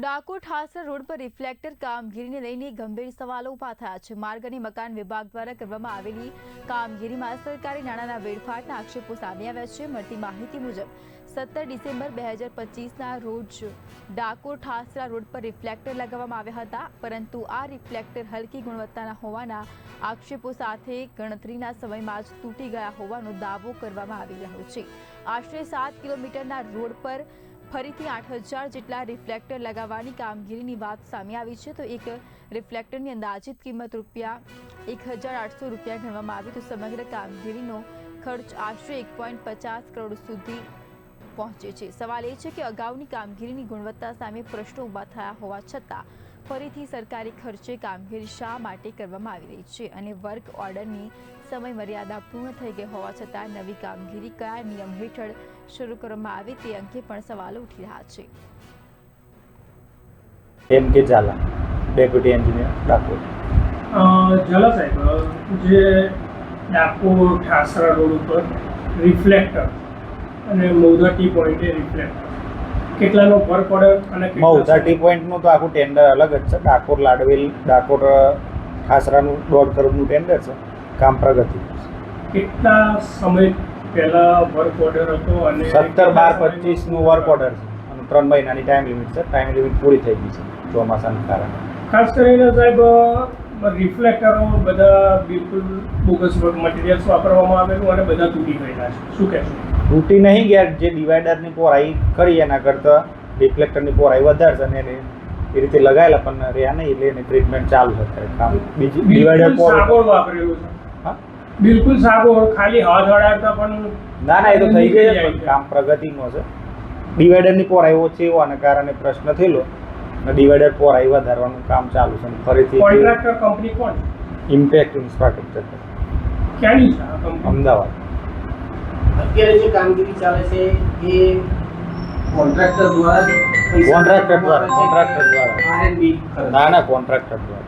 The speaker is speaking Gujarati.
ડાકોર ઠાસરા રોડ પર રિફ્લેક્ટર કામગીરીને લઈને ગંભીર સવાલો ઊભા થયા છે। માર્ગ અને મકાન વિભાગ દ્વારા કરવામાં આવેલી કામગીરીમાં સરકારી નાણાંના વેડફાટના આક્ષેપો સામે આવ્યા છે। મળતી માહિતી મુજબ 17 ડિસેમ્બર 2025ના રોજ ડાકોર ઠાસરા રોડ પર રિફ્લેક્ટર લગાવવામાં આવ્યા હતા, પરંતુ આ રિફ્લેક્ટર હલકી ગુણવત્તાના હોવાના આક્ષેપો સાથે ગણતરીના સમયમાં જ તૂટી ગયા હોવાનો દાવો કરવામાં આવી રહ્યો છે। આશરે 7 કિલોમીટરના રોડ પર ફરીથી 8000 જેટલા રિફ્લેક્ટર લગાવવાની કામગીરીની વાત સામે આવી છે। તો એક રિફ્લેક્ટરની અંદાજિત કિંમત ₹1800 ગણવામાં આવી તો સમગ્ર કામગીરીનો ખર્ચ આશરે 1.50 કરોડ સુધી પહોંચે છે। સવાલ એ છે કે અગાઉની કામગીરીની ગુણવત્તા સામે પ્રશ્નો ઊભા થયા હોવા છતાં ફરીથી સરકારી ખર્ચે કામગીરી શા માટે કરવામાં આવી રહી છે અને વર્ક ઓર્ડરની સમય મર્યાદા પૂર્ણ થઈ ગઈ હોવા છતાં નવી કામગીરી કયા નિયમ હેઠળ શરૂ કરવામાં આવી તે અંગે પણ સવાલો ઉઠી રહ્યા છે। એમ કે ઝાલા, ડેપ્યુટી એન્જિનિયર, ડાકોર। ઝાલા સાહેબ, જે ડાકોર ઠાસરા રોડ ઉપર રિફ્લેક્ટર અને મૌધા ટી પોઈન્ટે રિફ્લેક્ટર કેટલાનો વર્ક ઓર્ડર અને મૌધા ટી પોઈન્ટનું તો આખું ટેન્ડર અલગ જ છે। ડાકોર લાડવેલ, ડાકોર ઠાસરાનું 1.5 કરોડનું ટેન્ડર છે, કામ પ્રગતિ। કેટલા સમય પહેલા વર્ક ઓર્ડર હતો અને 17/12/25નું વર્ક ઓર્ડર છે અને 3 મહિનાની ટાઈમ લિમિટ છે। ટાઈમ લિમિટ પૂરી થઈ ગઈ છે ચોમાસાના કારણે। ખાસ કરીને સાહેબ રિફ્લેક્ટરો બધા બિલકુલ બોગસ મટીરિયલ્સ વાપરવામાં આવેલું અને બધા તૂટી ગયેલા છે, શું કહેશો? તૂટી નહીં ગયા, જે ડિવાઈડરની પહોળાઈ કરી એના કરતાં રિફ્લેક્ટરની પહોળાઈ વધારે છે અને એને એ રીતે લગાવેલા પણ રહ્યા નહીં, એટલે એની ટ્રીટમેન્ટ ચાલુ છે કામ। બીજી ડિવાઈડર સાગોળ વાપરેલું છે, હા બિલકુલ સાગોળ, ખાલી હાથ અડાડતા પણ ના એ તો થઈ ગઈ છે, પણ કામ પ્રગતિનો છે। ડિવાઈડરની પહોળાઈ ઓછી હોવાના કારણે પ્રશ્ન થયેલો અને ડિવાઈડર પહોળાઈ વધારવાનું કામ ચાલુ છે। ફરીથી કોન્ટ્રાક્ટર કંપની કોણ? ઇમ્પેક્ટ ઇન્ફ્રાસ્ટ્રક્ચર, ક્યાંની છે આ કંપની? અમદાવાદ। અત્યારે જે કામગીરી ચાલે છે એ કોન્ટ્રાક્ટર દ્વારા કોન્ટ્રાક્ટર દ્વારા R&B ના કોન્ટ્રાક્ટર દ્વારા